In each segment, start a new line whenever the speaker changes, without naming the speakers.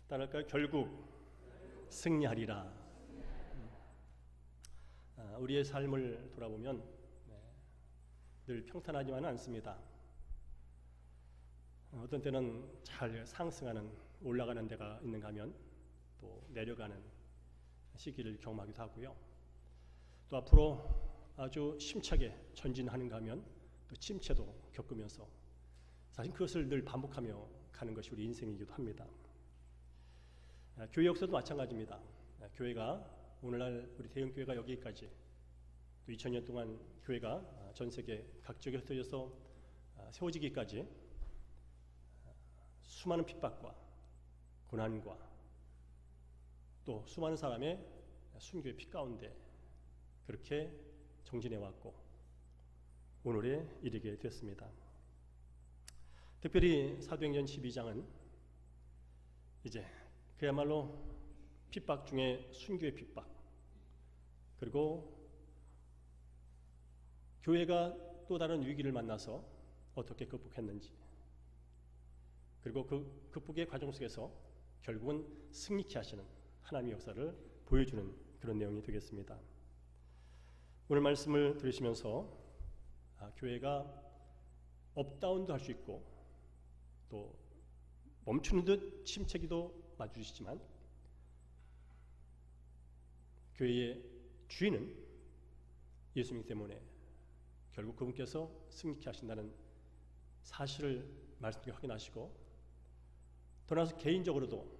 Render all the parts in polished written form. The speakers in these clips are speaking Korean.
따를까요? 결국 승리하리라. 우리의 삶을 돌아보면 늘 평탄하지만은 않습니다. 어떤 때는 잘 상승하는, 올라가는 데가 있는가 하면 또 내려가는 시기를 경험하기도 하고요. 또 앞으로 아주 심차게 전진하는가 하면 또 침체도 겪으면서 사실 그것을 늘 반복하며 가는 것이 우리 인생이기도 합니다. 교회 역사도 마찬가지입니다. 교회가 오늘날 우리 대형교회가 여기까지 또 2000년 동안 교회가 전 세계 각 지역에 흩어져서 세워지기까지 수많은 핍박과 고난과 또 수많은 사람의 순교의 피 가운데 그렇게 정진해왔고 오늘에 이르게 됐습니다. 특별히 사도행전 12장은 이제 그야말로 핍박 중에 순교의 핍박, 그리고 교회가 또 다른 위기를 만나서 어떻게 극복했는지, 그리고 그 극복의 과정 속에서 결국은 승리케 하시는 하나님의 역사를 보여주는 그런 내용이 되겠습니다. 오늘 말씀을 들으시면서 교회가 업다운도 할 수 있고 또 멈추는 듯 침체기도 맞으시지만 교회의 주인은 예수님 때문에 결국 그분께서 승리케 하신다는 사실을 말씀 중에 확인하시고, 떠나서 개인적으로도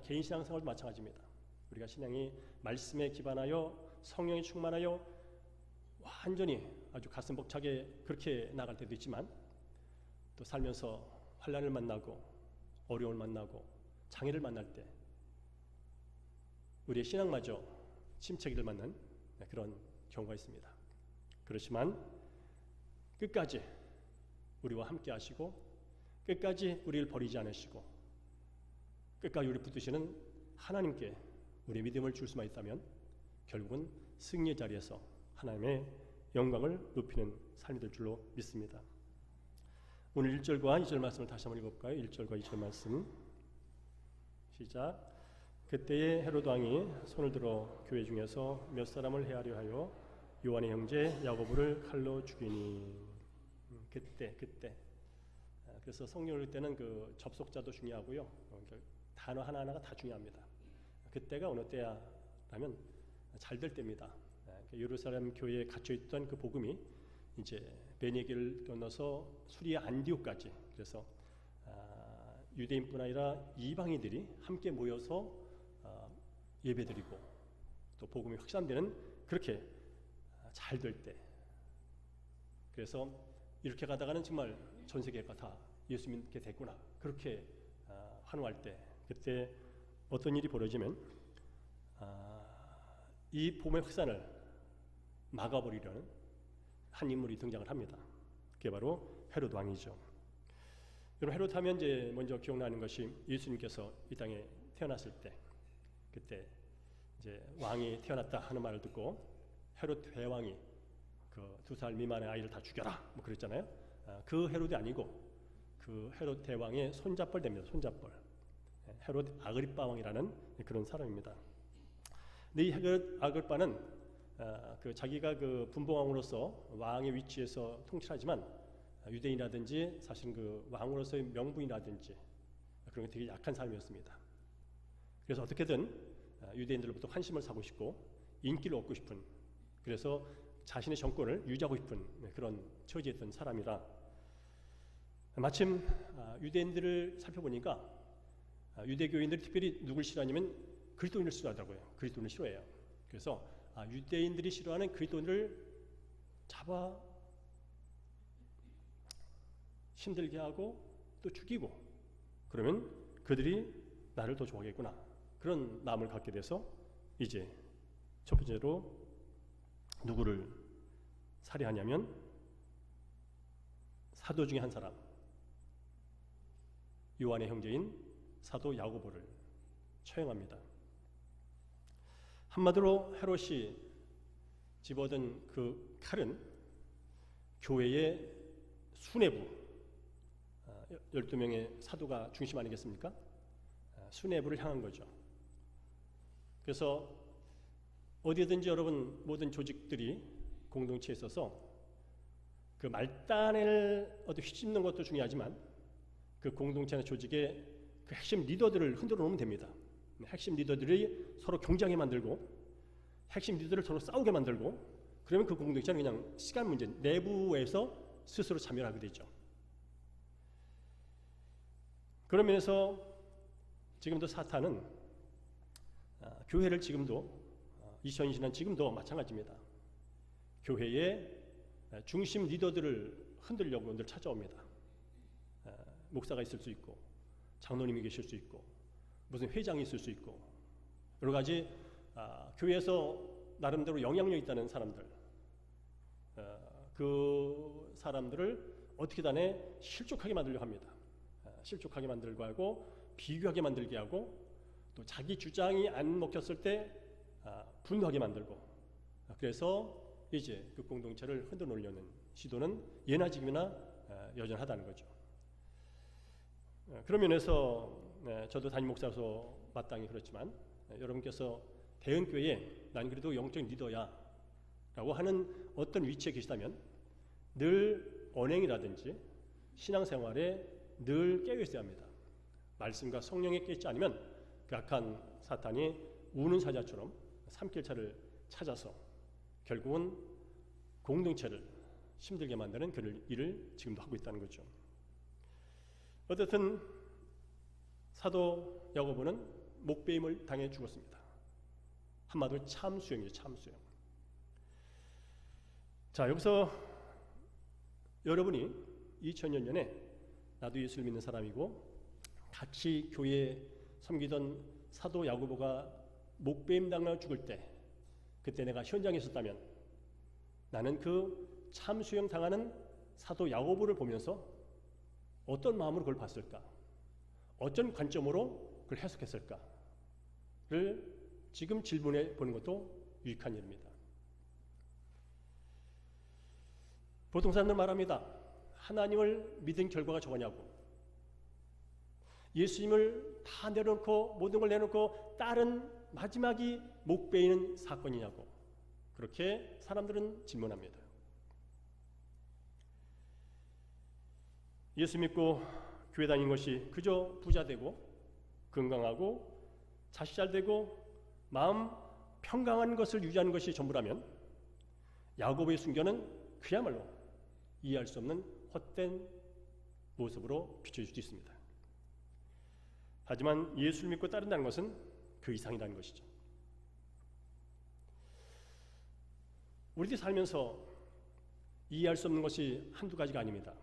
개인 신앙생활도 마찬가지입니다. 우리가 신앙이 말씀에 기반하여 성령에 충만하여 완전히 아주 가슴 벅차게 그렇게 나갈 때도 있지만 또 살면서 환난을 만나고 어려움을 만나고 장애를 만날 때 우리의 신앙마저 침체기를 맞는 그런 경우가 있습니다. 그렇지만 끝까지 우리와 함께 하시고 끝까지 우리를 버리지 않으시고 끝까지 우리 붙드시는 하나님께 우리의 믿음을 줄 수만 있다면 결국은 승리의 자리에서 하나님의 영광을 높이는 삶이 될 줄로 믿습니다. 오늘 1절과 2절 말씀을 다시 한번 읽어볼까요? 1절과 2절 말씀 시작. 그때에 헤롯 왕이 손을 들어 교회 중에서 몇 사람을 해하려 하여 요한의 형제 야고보를 칼로 죽이니. 그때 그래서 성경을 읽을 때는 그 접속자도 중요하고요, 단어 하나하나가 다 중요합니다. 그때가 어느 때야라면 잘 될 때입니다. 예루살렘 교회에 갇혀있던 그 복음이 이제 베네기를 건너서 수리아 안디옥까지, 그래서 유대인뿐 아니라 이방인들이 함께 모여서 예배드리고 또 복음이 확산되는 그렇게 잘 될 때, 그래서 이렇게 가다가는 정말 전 세계가 다 예수 믿게 됐구나 그렇게 환호할 때, 그때 어떤 일이 벌어지면 이 복음의 확산을 막아버리려는 한 인물이 등장을 합니다. 그게 바로 헤롯 왕이죠. 여러분, 헤롯 하면 이제 먼저 기억나는 것이 예수님께서 이 땅에 태어났을 때, 그때 이제 왕이 태어났다 하는 말을 듣고 헤롯 대왕이 그 2살 미만의 아이를 다 죽여라 뭐 그랬잖아요. 그 헤롯이 아니고 그 헤롯 대왕의 손잡벌 됩니다. 손잡벌. 헤롯 아그리빠 왕이라는 그런 사람입니다. 근데 이 헤롯 아그리빠는 그 자기가 그 분봉왕으로서 왕의 위치에서 통치하지만 유대인이라든지 사실은 그 왕으로서의 명분이라든지 그런 게 되게 약한 사람이었습니다. 그래서 어떻게든 유대인들로부터 환심을 사고 싶고 인기를 얻고 싶은, 그래서 자신의 정권을 유지하고 싶은 그런 처지였던 사람이라, 마침 유대인들을 살펴보니까 유대교인들이 특별히 누굴 싫어하냐면 그리스도인을 싫어하더라고요. 그리스도인을 싫어해요. 그래서 유대인들이 싫어하는 그리스도인을 잡아 힘들게 하고 또 죽이고, 그러면 그들이 나를 더 좋아하겠구나, 그런 마음을 갖게 돼서 이제 첫 번째로 누구를 살해하냐면 사도 중에 한 사람, 요한의 형제인 사도 야고보를 처형합니다. 한마디로 헤롯이 집어든 그 칼은 교회의 수뇌부, 12명의 사도가 중심 아니겠습니까? 수뇌부를 향한 거죠. 그래서 어디든지 여러분 모든 조직들이 공동체에 있어서 그 말단을 휘집는 것도 중요하지만 그 공동체나 조직의 그 핵심 리더들을 흔들어 놓으면 됩니다. 핵심 리더들이 서로 경쟁하게 만들고 핵심 리더를 서로 싸우게 만들고 그러면 그 공동체는 그냥 시간 문제, 내부에서 스스로 자멸하게 되죠. 그런 면에서 지금도 사탄은 교회를 지금도 2020년 지금도 마찬가지입니다. 교회의 중심 리더들을 흔들려고 늘 찾아옵니다. 목사가 있을 수 있고 장로님이 계실 수 있고 무슨 회장이 있을 수 있고 여러 가지 교회에서 나름대로 영향력 있다는 사람들, 그 사람들을 어떻게 단에 실족하게 만들려고 합니다. 실족하게 만들고 하고 비교하게 만들게 하고 또 자기 주장이 안 먹혔을 때 분노하게 만들고 그래서 이제 그 공동체를 흔들어 놓으려는 시도는 예나 지금이나 여전하다는 거죠. 그런 면에서 저도 담임 목사로서 마땅히 그렇지만 여러분께서 대흥교회에 난 그래도 영적인 리더야 라고 하는 어떤 위치에 계시다면 늘 언행이라든지 신앙생활에 늘 깨어 있어야 합니다. 말씀과 성령에 깨있지 않으면 그 악한 사탄이 우는 사자처럼 삼킬차를 찾아서 결국은 공동체를 힘들게 만드는 그런 일을 지금도 하고 있다는 거죠. 어쨌든 사도 야고보는 목배임을 당해 죽었습니다. 한마디로 참수형이죠. 참수형. 자, 여기서 여러분이 2000년 전에 나도 예수를 믿는 사람이고 같이 교회에 섬기던 사도 야고보가 목배임 당해 죽을 때 그때 내가 현장에 있었다면 나는 그 참수형 당하는 사도 야고보를 보면서 어떤 마음으로 그걸 봤을까? 어떤 관점으로 그걸 해석했을까를 지금 질문해 보는 것도 유익한 일입니다. 보통 사람들 말합니다. 하나님을 믿은 결과가 저거냐고. 예수님을 다 내려놓고 모든 걸 내놓고 딸은 마지막이 목 베이는 사건이냐고. 그렇게 사람들은 질문합니다. 예수 믿고 교회 다니는 것이 그저 부자 되고 건강하고 자식 잘 되고 마음 평강한 것을 유지하는 것이 전부라면 야고보의 순교는 그야말로 이해할 수 없는 헛된 모습으로 비춰질 수도 있습니다. 하지만 예수를 믿고 따른다는 것은 그 이상이라는 것이죠. 우리들이 살면서 이해할 수 없는 것이 한두 가지가 아닙니다.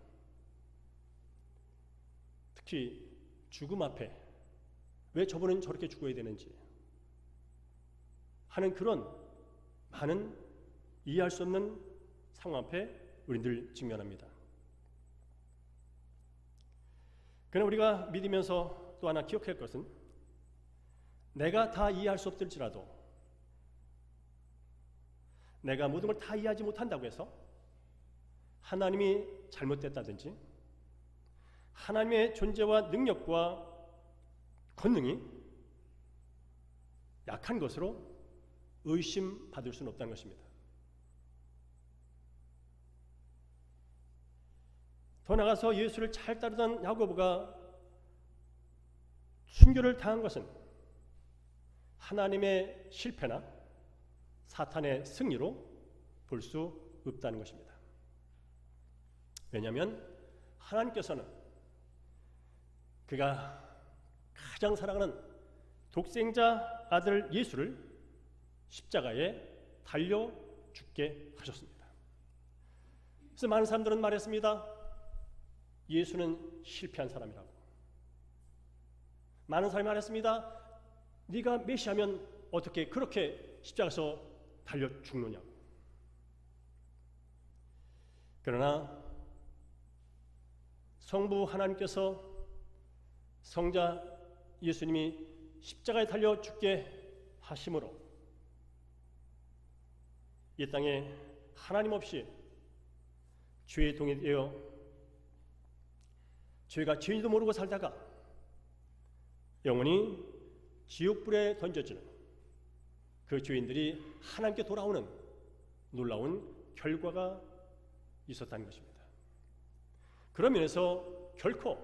특히 죽음 앞에 왜 저분은 저렇게 죽어야 되는지 하는 그런 많은 이해할 수 없는 상황 앞에 우리는 늘 직면합니다. 그러나 우리가 믿으면서 또 하나 기억할 것은 내가 다 이해할 수 없을지라도 내가 모든 걸 다 이해하지 못한다고 해서 하나님이 잘못됐다든지 하나님의 존재와 능력과 권능이 약한 것으로 의심받을 수는 없다는 것입니다. 더 나아가서 예수를 잘 따르던 야고보가 순교를 당한 것은 하나님의 실패나 사탄의 승리로 볼 수 없다는 것입니다. 왜냐하면 하나님께서는 그가 가장 사랑하는 독생자 아들 예수를 십자가에 달려 죽게 하셨습니다. 그래서 많은 사람들은 말했습니다. 예수는 실패한 사람이라고. 많은 사람이 말했습니다. 네가 메시아면 어떻게 그렇게 십자가에서 달려 죽느냐고. 그러나 성부 하나님께서 성자 예수님이 십자가에 달려 죽게 하심으로 이 땅에 하나님 없이 죄에 동의되어 죄가 죄인도 모르고 살다가 영혼이 지옥불에 던져지는 그 죄인들이 하나님께 돌아오는 놀라운 결과가 있었다는 것입니다. 그런 면에서 결코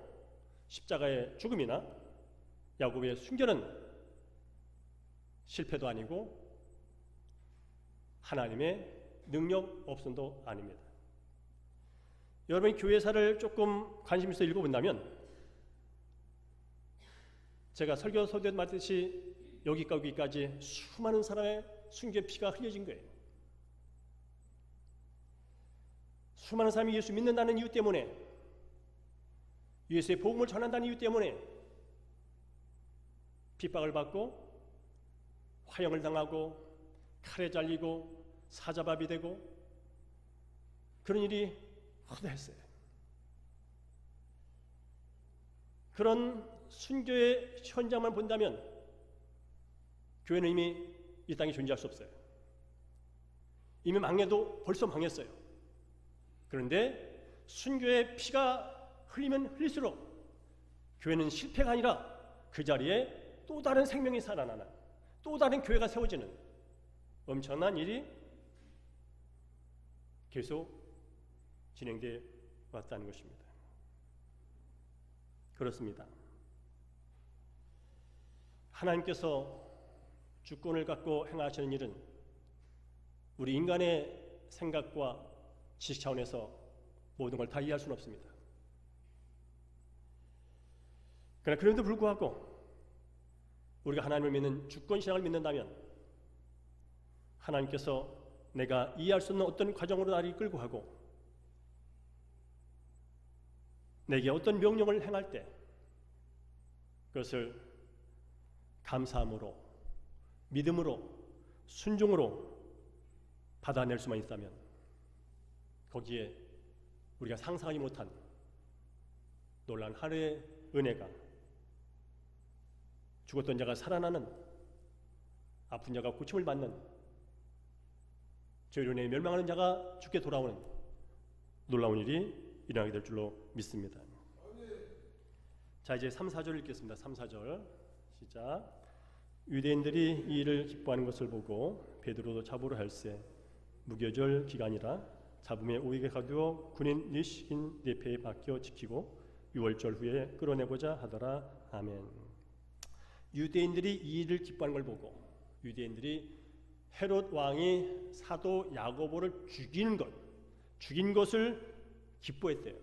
십자가의 죽음이나 야곱의 순교는 실패도 아니고 하나님의 능력 없음도 아닙니다. 여러분이 교회사를 조금 관심 있어 읽어본다면 제가 설교 서두에 말했듯이 여기까지 수많은 사람의 순교의 피가 흘려진 거예요. 수많은 사람이 예수 믿는다는 이유 때문에, 예수의 복음을 전한다는 이유 때문에 핍박을 받고 화형을 당하고 칼에 잘리고 사자밥이 되고 그런 일이 허다했어요. 그런 순교의 현장만 본다면 교회는 이미 이 땅에 존재할 수 없어요. 이미 망해도 벌써 망했어요. 그런데 순교의 피가 흘리면 흘릴수록 교회는 실패가 아니라 그 자리에 또 다른 생명이 살아나는, 또 다른 교회가 세워지는 엄청난 일이 계속 진행되어 왔다는 것입니다. 그렇습니다. 하나님께서 주권을 갖고 행하시는 일은 우리 인간의 생각과 지식 차원에서 모든 걸 다 이해할 수는 없습니다. 그러나 그럼에도 불구하고 우리가 하나님을 믿는 주권신앙을 믿는다면 하나님께서 내가 이해할 수 없는 어떤 과정으로 나를 이끌고 하고 내게 어떤 명령을 행할 때 그것을 감사함으로, 믿음으로, 순종으로 받아낼 수만 있다면 거기에 우리가 상상하지 못한 놀라운 하늘의 은혜가, 죽었던 자가 살아나는, 아픈 자가 고침을 받는, 죄로 인해 멸망하는 자가 죽게 돌아오는 놀라운 일이 일어나게 될 줄로 믿습니다. 자, 이제 3, 4절 읽겠습니다. 3, 4절 시작. 유대인들이 이 일을 기뻐하는 것을 보고 베드로도 잡으러 할세 무교절 기간이라 잡음에 오히게 가두어 군인 리시긴 내패에 맡겨 지키고 6월절 후에 끌어내고자 하더라. 아멘. 유대인들이 이 일을 기뻐하는 걸 보고 유대인들이 헤롯 왕이 사도 야고보를 죽인 것을 기뻐했대요.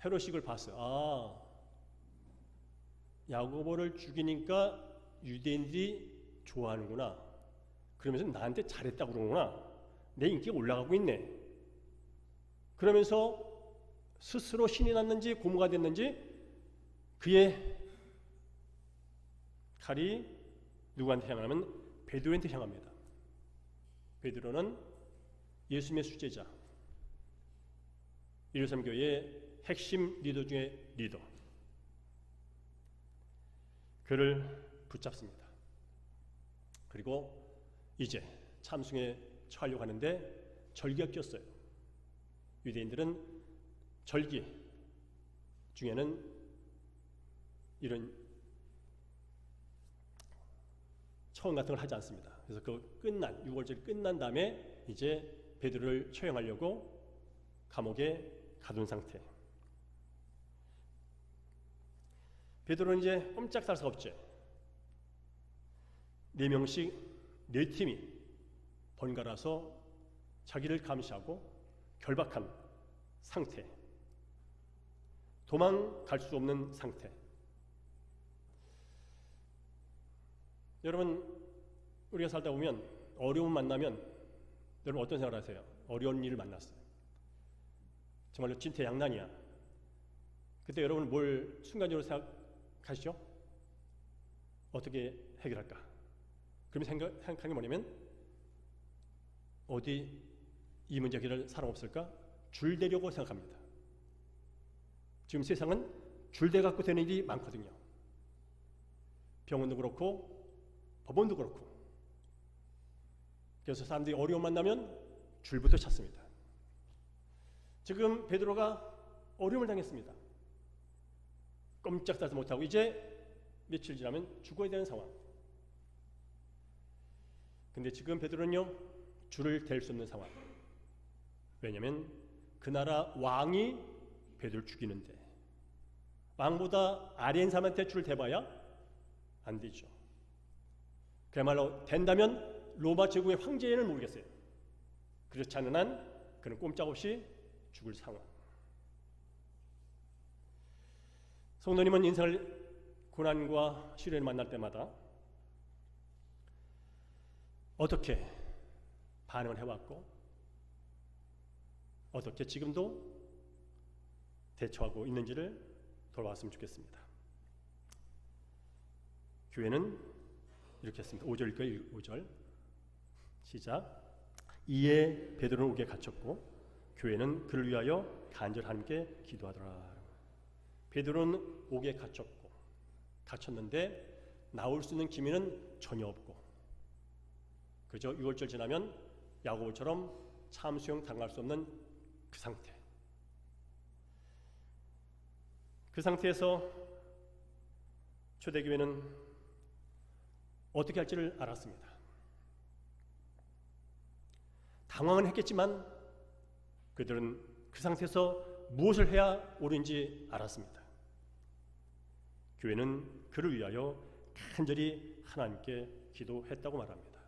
헤롯이 이걸 봤어요. 야고보를 죽이니까 유대인들이 좋아하는구나. 그러면서 나한테 잘했다고 그러는구나. 내 인기가 올라가고 있네. 그러면서 스스로 신이 났는지 고무가 됐는지 그의 칼이 누구한테 향하면 베드로한테 향합니다. 베드로는 예수님의 수제자, 예루살렘 교회의 핵심 리더 중에 리더. 그를 붙잡습니다. 그리고 이제 참승에 처하려고 하는데 절기가 꼈어요. 유대인들은 절기 중에는 이런 처음 같은 걸 하지 않습니다. 그래서 그 6월절이 끝난 다음에 이제 베드로를 처형하려고 감옥에 가둔 상태. 베드로는 이제 꼼짝달 수 없죠. 4명씩 4팀이 번갈아서 자기를 감시하고 결박한 상태. 도망갈 수 없는 상태. 여러분, 우리가 살다 보면 어려움 만나면 여러분 어떤 생각을 하세요? 어려운 일을 만났어요. 정말로 진퇴양난이야. 그때 여러분 뭘 순간적으로 생각하시죠? 어떻게 해결할까? 그러면 생각하는 게 뭐냐면 어디 이 문제 해결할 사람 없을까? 줄 대려고 생각합니다. 지금 세상은 줄대 갖고 되는 일이 많거든요. 병원도 그렇고 법원도 그렇고. 그래서 사람들이 어려움 만나면 줄부터 찾습니다. 지금 베드로가 어려움을 당했습니다. 꼼짝달싹 못하고 이제 며칠 지나면 죽어야 되는 상황. 근데 지금 베드로는요, 줄을 댈 수 없는 상황. 왜냐하면 그 나라 왕이 베드로를 죽이는데 왕보다 아래인 사람한테 줄을 대봐야 안 되죠. 그야말로 된다면 로마 제국의 황제는 모르겠어요. 그렇지 않은 한 그는 꼼짝없이 죽을 상황. 성도님은 인생을 고난과 시련을 만날 때마다 어떻게 반응을 해왔고 어떻게 지금도 대처하고 있는지를 돌아봤으면 좋겠습니다. 교회는 이렇게 했습니다. 5절 읽어요. 5절 시작. 이에 베드로는 옥에 갇혔고 교회는 그를 위하여 간절히 하나님께 기도하더라. 베드로는 옥에 갇혔는데 나올 수 있는 기미는 전혀 없고, 그저 6월절 지나면 야고보처럼 참수형 당할 수 없는 그 상태. 그 상태에서 초대교회는 어떻게 할지를 알았습니다. 당황은 했겠지만 그들은 그 상태에서 무엇을 해야 옳은지 알았습니다. 교회는 그를 위하여 간절히 하나님께 기도했다고 말합니다.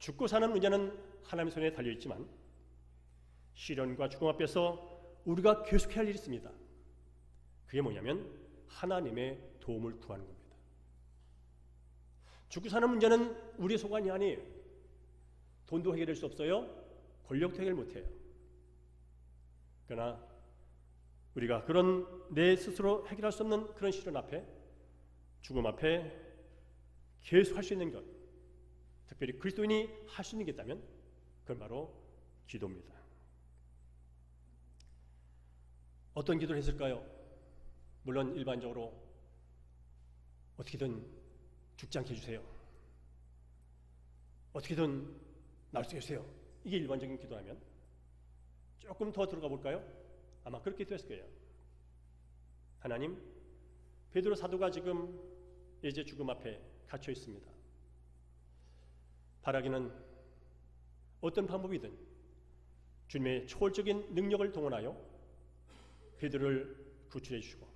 죽고 사는 문제는 하나님의 손에 달려있지만 시련과 죽음 앞에서 우리가 계속해야 할 일이 있습니다. 그게 뭐냐면 하나님의 도움을 구하는 겁니다. 죽고 사는 문제는 우리의 소관이 아니에요. 돈도 해결될 수 없어요. 권력도 해결 못해요. 그러나 우리가 그런 내 스스로 해결할 수 없는 그런 시련 앞에, 죽음 앞에 계속 할 수 있는 것, 특별히 그리스도인이 할 수 있는 게 있다면 그건 바로 기도입니다. 어떤 기도를 했을까요? 물론 일반적으로 어떻게든 죽지 않게 해주세요. 어떻게든 나을 수 있게 해주세요. 이게 일반적인 기도라면 조금 더 들어가 볼까요? 아마 그렇게 기도했을 거예요. 하나님, 베드로 사도가 지금 이제 죽음 앞에 갇혀 있습니다. 바라기는 어떤 방법이든 주님의 초월적인 능력을 동원하여 베드로를 구출해 주시고,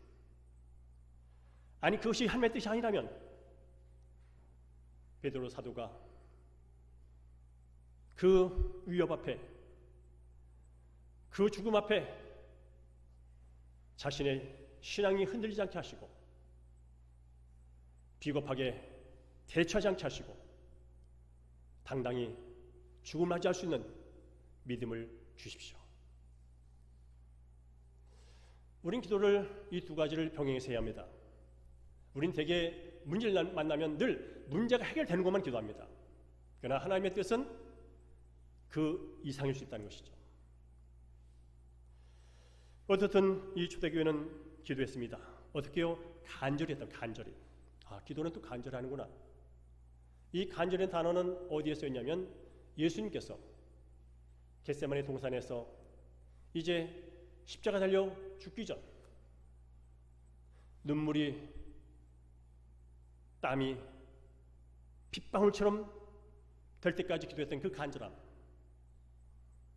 아니 그것이 하나님의 뜻이 아니라면 베드로 사도가 그 위협 앞에, 그 죽음 앞에 자신의 신앙이 흔들리지 않게 하시고 비겁하게 대처하지 않게 하시고 당당히 죽음을 맞이할 수 있는 믿음을 주십시오. 우린 기도를 이 두 가지를 병행해서 해야 합니다. 우린 대개 문제를 만나면 늘 문제가 해결되는 것만 기도합니다. 그러나 하나님의 뜻은 그 이상일 수 있다는 것이죠. 어떻든 이 초대교회는 기도했습니다. 어떻게요? 간절히 했다. 간절히. 기도는 또 간절히 하는구나. 이 간절한 단어는 어디에 쓰였냐면 예수님께서 겟세마네 동산에서 이제 십자가 달려 죽기 전 눈물이, 땀이 핏방울처럼 될 때까지 기도했던 그 간절함,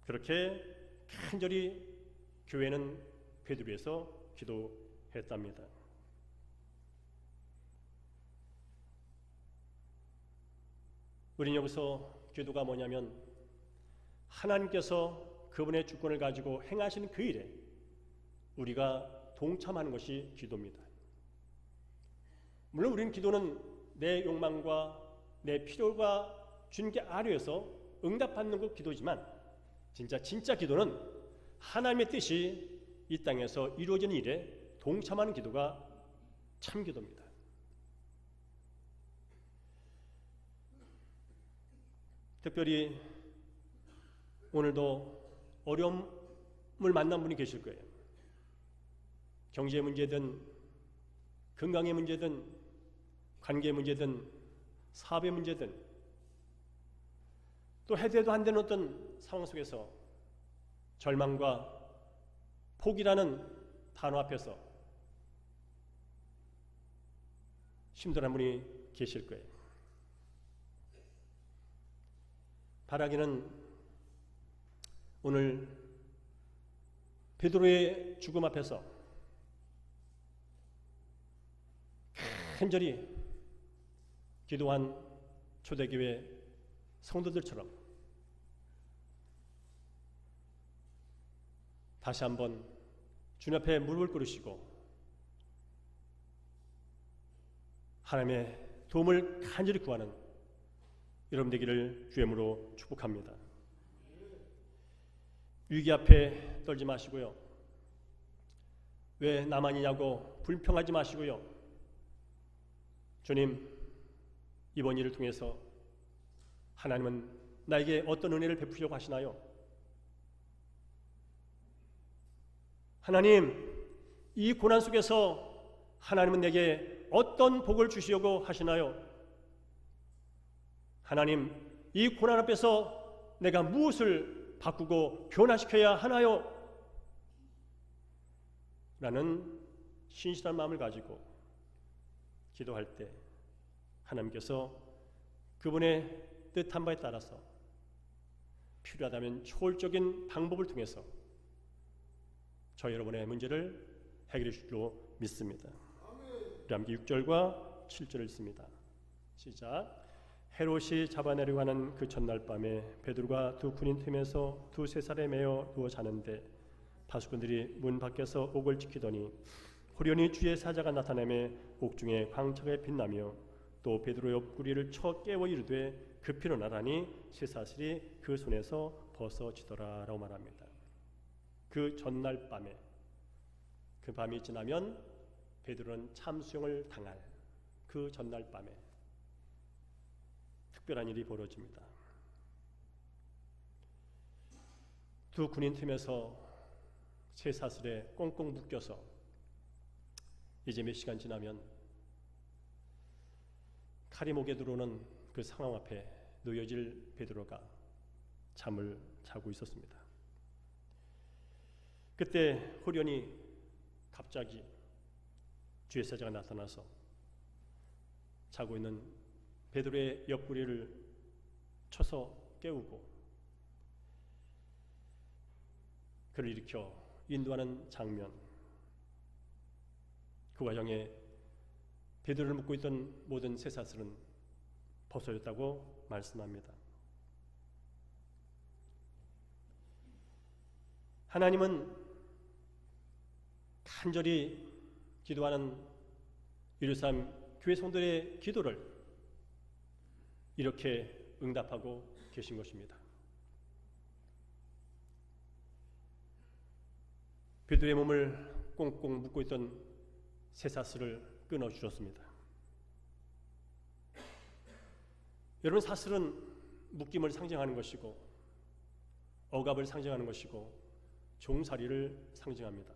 그렇게 간절히 교회는 베드로에서 기도했답니다. 우리는 여기서 기도가 뭐냐면 하나님께서 그분의 주권을 가지고 행하시는 그 일에 우리가 동참하는 것이 기도입니다. 물론 우리는 기도는 내 욕망과 내 필요가 주님께 아뢰어서 응답받는 것 기도지만 진짜 기도는 하나님의 뜻이 이 땅에서 이루어지는 일에 동참하는 기도가 참 기도입니다. 특별히 오늘도 어려움을 만난 분이 계실 거예요. 경제 문제든 건강의 문제든 관계 문제든 사업의 문제든 또 해도 안 되는 어떤 상황 속에서 절망과 포기라는 단어 앞에서 힘들어하는 분이 계실 거예요. 바라기는 오늘 베드로의 죽음 앞에서 간절히 기도한 초대교회 성도들처럼 다시 한번 주님 앞에 무릎을 꿇으시고 하나님의 도움을 간절히 구하는 여러분 되기를 주의 이름으로 축복합니다. 위기 앞에 떨지 마시고요. 왜 나만이냐고 불평하지 마시고요. 주님, 이번 일을 통해서 하나님은 나에게 어떤 은혜를 베푸려고 하시나요? 하나님, 이 고난 속에서 하나님은 내게 어떤 복을 주시려고 하시나요? 하나님, 이 고난 앞에서 내가 무엇을 바꾸고 변화시켜야 하나요? 라는 신실한 마음을 가지고 기도할 때 하나님께서 그분의 뜻한 바에 따라서 필요하다면 초월적인 방법을 통해서 저 여러분의 문제를 해결해 주실 줄로 믿습니다. 우리 함께 6절과 7절을 읽습니다. 시작. 헤롯이 잡아내려고 하는 그 전날 밤에 베드로가 두 군인 틈에서 두세 살에 매어 누워 자는데 파수꾼들이 문 밖에서 옥을 지키더니 호련히 주의 사자가 나타나며 옥중에 광채가 빛나며 또 베드로 옆구리를 쳐 깨워 이르되 급히 일어나라니 쇠사슬이 그 손에서 벗어지더라 라고 말합니다. 그 전날 밤에, 그 밤이 지나면 베드로는 참수형을 당할 그 전날 밤에 특별한 일이 벌어집니다. 두 군인 틈에서 쇠사슬에 꽁꽁 묶여서 이제 몇 시간 지나면 칼이 목에 들어오는 그 상황 앞에 놓여질 베드로가 잠을 자고 있었습니다. 그때 호련히 갑자기 주의 사자가 나타나서 자고 있는 베드로의 옆구리를 쳐서 깨우고 그를 일으켜 인도하는 장면, 그 과정에 베드로를 묶고 있던 모든 쇠사슬은 벗어졌다고 말씀합니다. 하나님은 간절히 기도하는 예루살렘 교회 성도들의 기도를 이렇게 응답하고 계신 것입니다. 베드로의 몸을 꽁꽁 묶고 있던 쇠사슬을 끊어주셨습니다. 여러분, 사슬은 묶임을 상징하는 것이고 억압을 상징하는 것이고 종살이를 상징합니다.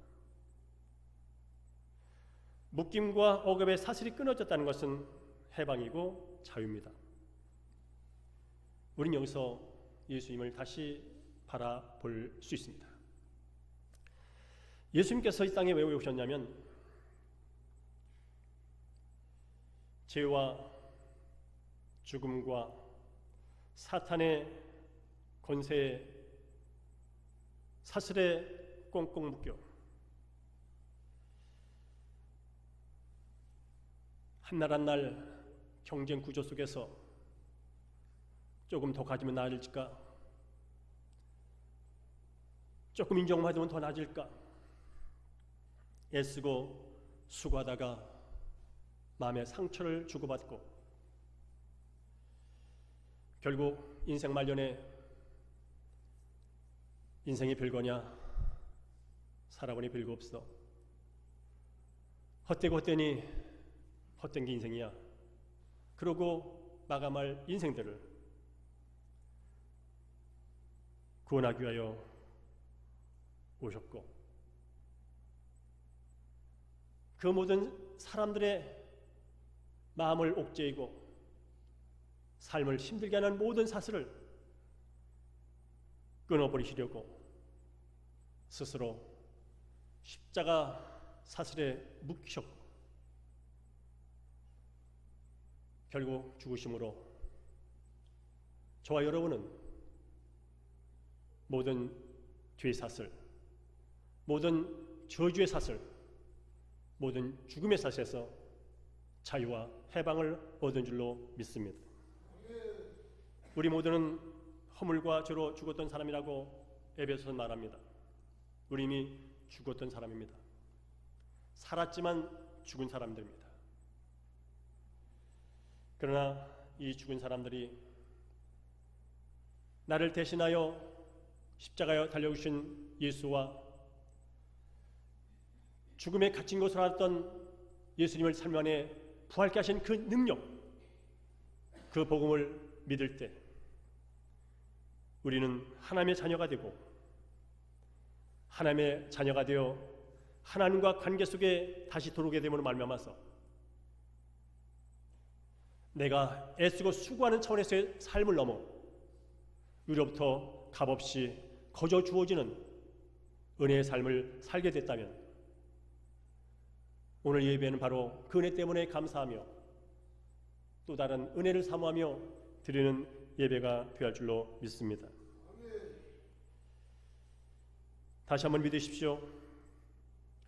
묶임과 억압의 사슬이 끊어졌다는 것은 해방이고 자유입니다. 우린 여기서 예수님을 다시 바라볼 수 있습니다. 예수님께서 이 땅에 왜 오셨냐면 죄와 죽음과 사탄의 권세에 사슬에 꽁꽁 묶여 한날 한날 경쟁 구조 속에서 조금 더 가지면 나아질까? 조금 인정받으면 더 나아질까? 애쓰고 수고하다가 마음의 상처를 주고받고 결국 인생 말년에 인생이 별거냐? 살아보니 별거 없어. 헛되고 헛되니 헛된 게 인생이야. 그러고 마감할 인생들을 구원하기 위하여 오셨고 그 모든 사람들의 마음을 옥죄이고 삶을 힘들게 하는 모든 사슬을 끊어버리시려고 스스로 십자가 사슬에 묶이셨고 결국 죽으심으로 저와 여러분은 모든 죄의 사슬, 모든 저주의 사슬, 모든 죽음의 사슬에서 자유와 해방을 얻은 줄로 믿습니다. 우리 모두는 허물과 죄로 죽었던 사람이라고 에베소서 말합니다. 우리 이미 죽었던 사람입니다. 살았지만 죽은 사람들입니다. 그러나 이 죽은 사람들이 나를 대신하여 십자가에 달려오신 예수와 죽음에 갇힌 것으로 알았던 예수님을 삶 안에 부활케 하신 그 능력, 그 복음을 믿을 때 우리는 하나님의 자녀가 되고 하나님의 자녀가 되어 하나님과 관계 속에 다시 들어오게 됨으로 말미암아서 내가 애쓰고 수고하는 차원에서의 삶을 넘어 우리로부터 값없이 거저 주어지는 은혜의 삶을 살게 됐다면 오늘 예배는 바로 그 은혜 때문에 감사하며 또 다른 은혜를 사모하며 드리는 예배가 되어야 할 줄로 믿습니다. 다시 한번 믿으십시오.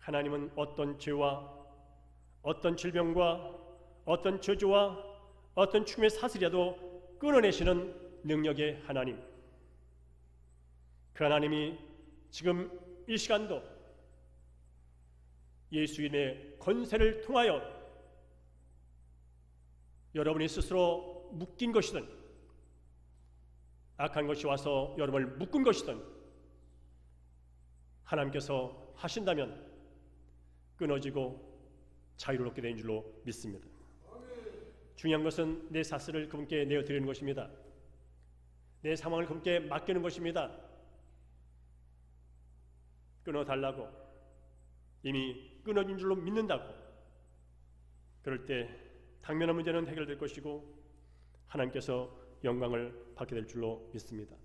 하나님은 어떤 죄와 어떤 질병과 어떤 저주와 어떤 죽음의 사슬이라도 끊어내시는 능력의 하나님, 그 하나님이 지금 이 시간도 예수님의 권세를 통하여 여러분이 스스로 묶인 것이든 악한 것이 와서 여러분을 묶은 것이든 하나님께서 하신다면 끊어지고 자유롭게 되는 줄로 믿습니다. 중요한 것은 내 사슬을 그분께 내어드리는 것입니다. 내 상황을 그분께 맡기는 것입니다. 끊어달라고 이미 끊어진 줄로 믿는다고 그럴 때 당면한 문제는 해결될 것이고 하나님께서 영광을 받게 될 줄로 믿습니다.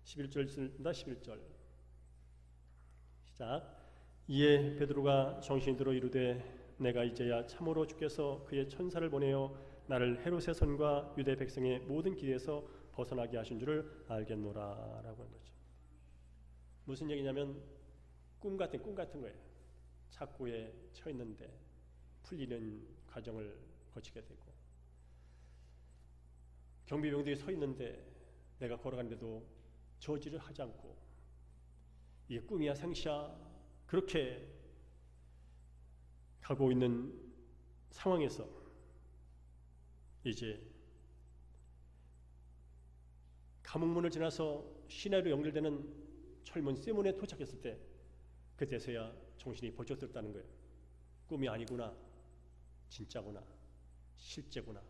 11절 읽습니다. 11절 시작. 이에 베드로가 정신이 들어 이르되 내가 이제야 참으로 주께서 그의 천사를 보내어 나를 헤롯의 손과 유대 백성의 모든 길에서 벗어나게 하신 줄을 알겠노라 라고 한 거죠. 무슨 얘기냐면 꿈 같은 거예요. 착고에 처 있는데 풀리는 과정을 거치게 되고 경비병들이 서 있는데 내가 걸어가는데도 저지를 하지 않고 이게 꿈이야 생시야 그렇게 가고 있는 상황에서 이제 감옥문을 지나서 시내로 연결되는 철문 세문에 도착했을 때 그때서야 정신이 번쩍 들었다는 거예요. 꿈이 아니구나, 진짜구나, 실제구나.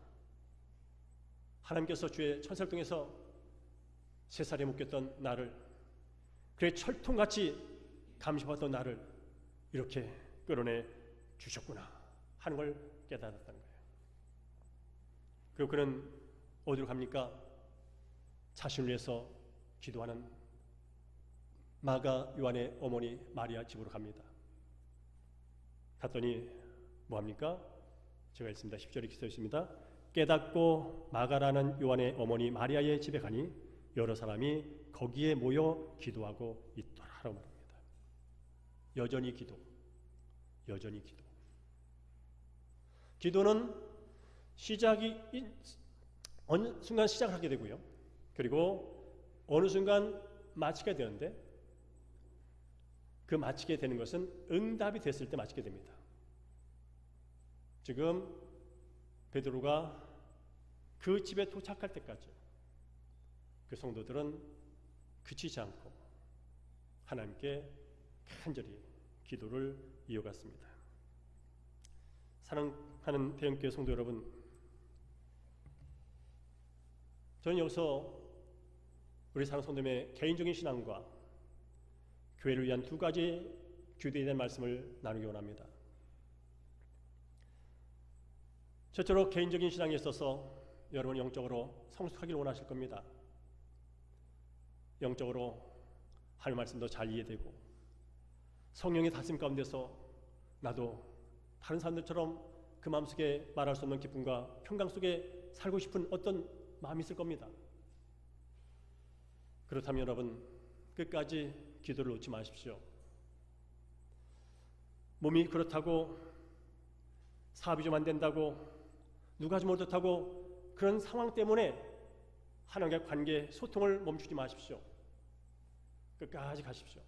하나님께서 주의 천사를 통해서 세살에 묶였던 나를, 그래 철통같이 감시받던 나를 이렇게 끌어내 주셨구나 하는 걸 깨달았다는 거예요. 그리고 그는 어디로 갑니까? 자신을 위해서 기도하는 마가 요한의 어머니 마리아 집으로 갑니다. 갔더니 뭐합니까? 제가 읽습니다. 10절에 기록되어 있습니다. 깨닫고 마가라는 요한의 어머니 마리아의 집에 가니 여러 사람이 거기에 모여 기도하고 있더라라고 말합니다. 여전히 기도, 여전히 기도. 기도는 시작이 어느 순간 시작을 하게 되고요. 그리고 어느 순간 마치게 되는데 그 마치게 되는 것은 응답이 됐을 때 마치게 됩니다. 지금 베드로가 그 집에 도착할 때까지 그 성도들은 그치지 않고 하나님께 간절히 기도를 이어갔습니다. 사랑하는 대형교회 성도 여러분, 저는 여기서 우리 사랑 성도님의 개인적인 신앙과 교회를 위한 두 가지 교대에 대한 말씀을 나누기 원합니다. 첫째로 개인적인 신앙에 있어서 여러분 영적으로 성숙하기를 원하실 겁니다. 영적으로 하나님 말씀도 잘 이해되고 성령의 다스림 가운데서 나도 다른 사람들처럼 그 마음속에 말할 수 없는 기쁨과 평강 속에 살고 싶은 어떤 마음이 있을 겁니다. 그렇다면 여러분, 끝까지 기도를 놓지 마십시오. 몸이 그렇다고, 사업이 좀 안 된다고, 누가 좀 어떻다고, 그런 상황 때문에 하나님과의 관계, 소통을 멈추지 마십시오. 끝까지 가십시오.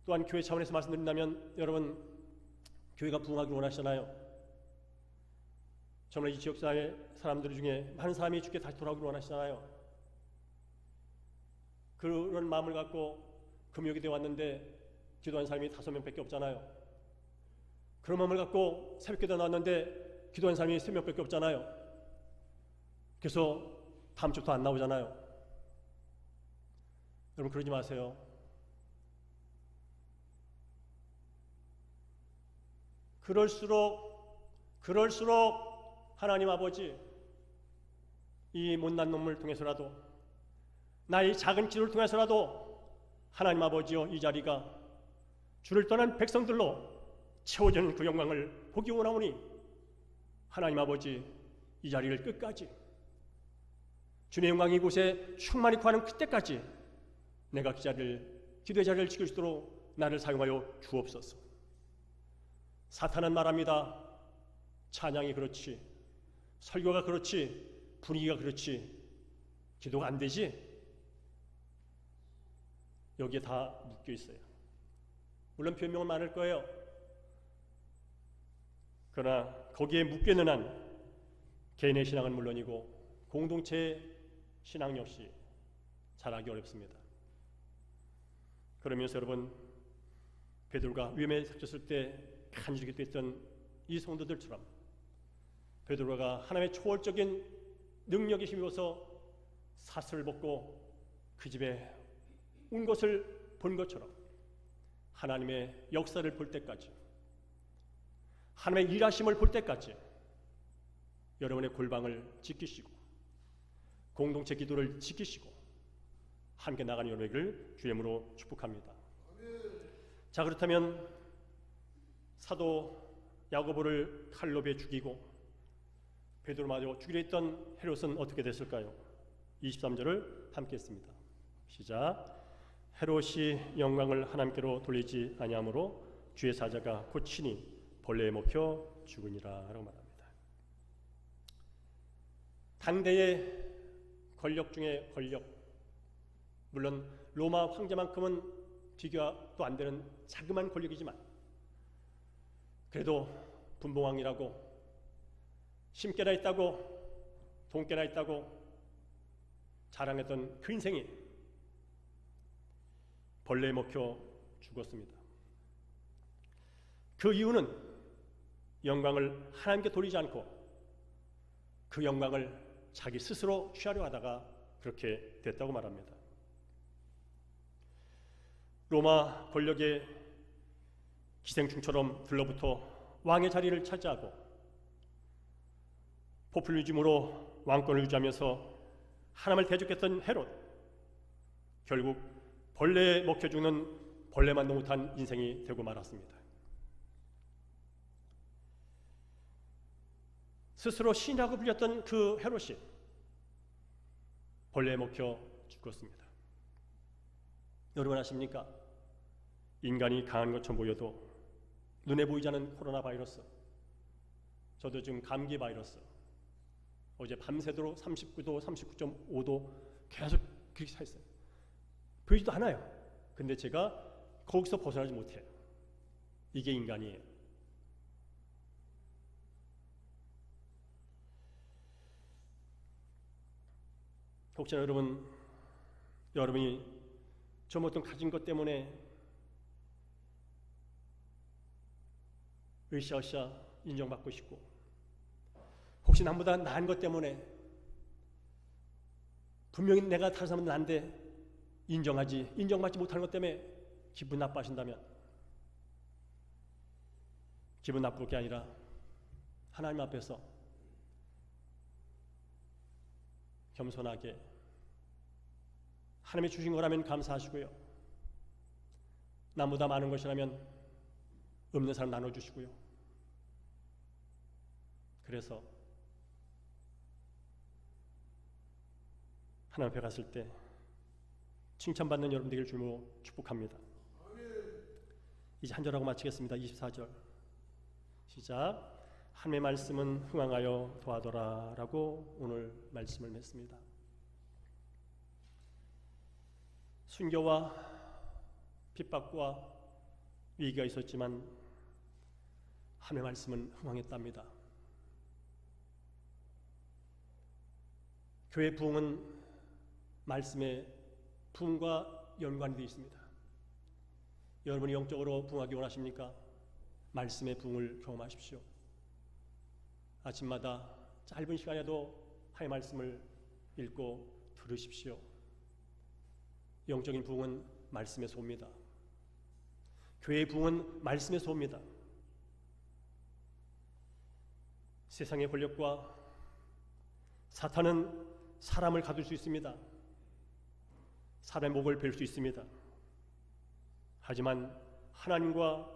또한 교회 차원에서 말씀드린다면, 여러분, 교회가 부흥하기를 원하시잖아요. 정말 이 지역사회 사람들 중에 많은 사람이 주께 다시 돌아오기를 원하시잖아요. 그런 마음을 갖고 금요일에 왔는데 기도한 사람이 5명밖에 없잖아요. 그런 마음을 갖고 새벽기도 나왔는데 기도한 사람이 3명밖에 없잖아요. 그래서 다음 주부터 안 나오잖아요. 여러분, 그러지 마세요. 그럴수록 하나님 아버지, 이 못난 놈을 통해서라도, 나의 작은 기도를 통해서라도 하나님 아버지여, 이 자리가 주를 떠난 백성들로 채워지는 그 영광을 보기 원하오니 하나님 아버지, 이 자리를 끝까지 주님의 영광이 이곳에 충만히 구하는 그때까지 내가 기도의 자리를 지킬 수 있도록 나를 사용하여 주옵소서. 사탄은 말합니다. 찬양이 그렇지, 설교가 그렇지, 분위기가 그렇지, 기도가 안 되지? 여기에 다 묶여 있어요. 물론 변명은 많을 거예요. 그러나 거기에 묶여 있는 한 개인의 신앙은 물론이고 공동체의 신앙 역시 잘하기 어렵습니다. 그러면서 여러분, 베드로가 위험에 닥쳤을 때 간절히 기도했던 이 성도들처럼 베드로가 하나님의 초월적인 능력에 힘입어서 사슬을 벗고 그 집에 온 것을 본 것처럼 하나님의 역사를 볼 때까지, 하나님의 일하심을 볼 때까지 여러분의 골방을 지키시고 공동체 기도를 지키시고 함께 나가는 여러분을 주의 이름으로 축복합니다. 자, 그렇다면 사도 야고보를 칼로 베 죽이고 베드로마저 죽이려 했던 헤롯은 어떻게 됐을까요? 23절을 함께 했습니다. 시작. 헤롯이 영광을 하나님께로 돌리지 아니하므로 주의 사자가 곧 친히 벌레에 먹혀 죽으니라 라고 말합니다. 당대의 권력 중에 권력, 물론 로마 황제만큼은 비교가 또 안 되는 자그마한 권력이지만 그래도 분봉왕이라고, 심께나 있다고, 돈께나 있다고 자랑했던 그 인생이 벌레에 먹혀 죽었습니다. 그 이유는 영광을 하나님께 돌리지 않고 그 영광을 자기 스스로 취하려 하다가 그렇게 됐다고 말합니다. 로마 권력의 기생충처럼 들러붙어 왕의 자리를 차지하고 포퓰리즘으로 왕권을 유지하면서 하나님을 대적했던 헤롯, 결국 벌레에 먹혀 죽는 벌레만도 못한 인생이 되고 말았습니다. 스스로 신이라고 불렸던 그 헤롯이 벌레에 먹혀 죽었습니다. 여러분 아십니까? 인간이 강한 것처럼 보여도 눈에 보이지 않는 코로나 바이러스, 저도 지금 감기 바이러스, 어제 밤새도록 39도, 39.5도 계속 그렇게 차 있어요. 보이지도 않아요. 근데 제가 거기서 벗어나지 못해요. 이게 인간이에요. 혹시나 여러분이 좀 어떤 가진 것 때문에 으쌰으쌰 인정받고 싶고, 혹시 남보다 나은 것 때문에 분명히 내가 다른 사람은 난데 인정받지 못하는 것 때문에 기분 나빠하신다면, 기분 나쁠 게 아니라 하나님 앞에서 겸손하게 하나님이 주신 거라면 감사하시고요, 나보다 많은 것이라면 없는 사람 나눠주시고요. 그래서 하나님 앞에 갔을 때 칭찬받는 여러분 되기를 주님으로 축복합니다. 이제 한 절하고 마치겠습니다. 24절 시작. 하나님의 말씀은 흥황하여 도하더라 라고 오늘 말씀을 맺습니다. 순교와 핍박과 위기가 있었지만 하나님의 말씀은 흥황했답니다. 교회 부흥은 말씀의 부흥과 연관이 되어 있습니다. 여러분이 영적으로 부흥하기 원하십니까? 말씀의 부흥을 경험하십시오. 아침마다 짧은 시간에도 하나님의 말씀을 읽고 들으십시오. 영적인 부흥은 말씀에서 옵니다. 교회의 부흥은 말씀에서 옵니다. 세상의 권력과 사탄은 사람을 가둘 수 있습니다. 사람의 목을 벨 수 있습니다. 하지만 하나님과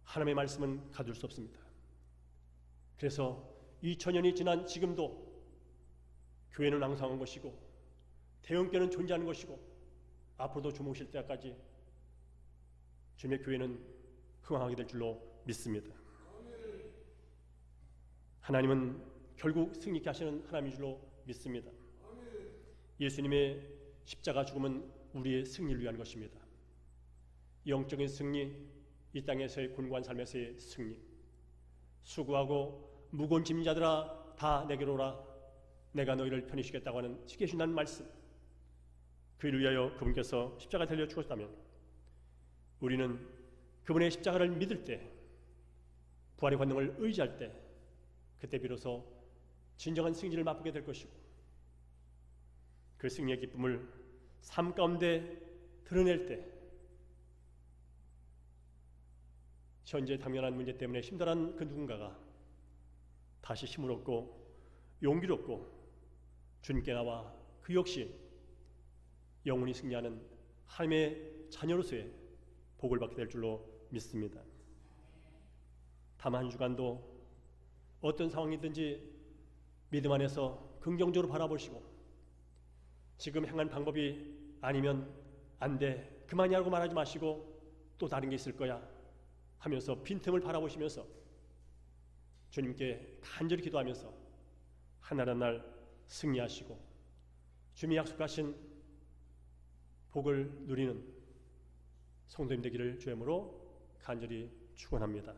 하나님의 말씀은 가둘 수 없습니다. 그래서 2000년이 지난 지금도 교회는 왕성한 것이고 대형교회는 존재하는 것이고 앞으로도 주무실 때까지 주님의 교회는 흥황하게 될 줄로 믿습니다. 하나님은 결국 승리케 하시는 하나님인 줄로 믿습니다. 예수님의 십자가 죽음은 우리의 승리를 위한 것입니다. 영적인 승리, 이 땅에서의 곤고한 삶에서의 승리. 수고하고 무거운 짐진 자들아 다 내게로 오라. 내가 너희를 편히 쉬겠다고 하는 쉽게 해준다는 말씀. 그를 위하여 그분께서 십자가에 달려 죽었다면 우리는 그분의 십자가를 믿을 때, 부활의 권능을 의지할 때, 그때 비로소 진정한 승리를 맛보게 될 것이고 그 승리의 기쁨을 삶 가운데 드러낼 때 현재 당면한 문제 때문에 힘들어하는 그 누군가가 다시 힘을 얻고 용기를 얻고 주님께 나와 그 역시 영원히 승리하는 하나님의 자녀로서의 복을 받게 될 줄로 믿습니다. 다만 한 주간도 어떤 상황이든지 믿음 안에서 긍정적으로 바라보시고 지금 행한 방법이 아니면 안 돼, 그만이라고 말하지 마시고 또 다른 게 있을 거야 하면서 빈틈을 바라보시면서 주님께 간절히 기도하면서 하나한 날 승리하시고 주님이 약속하신 복을 누리는 성도님 되기를 주님으로 간절히 축원합니다.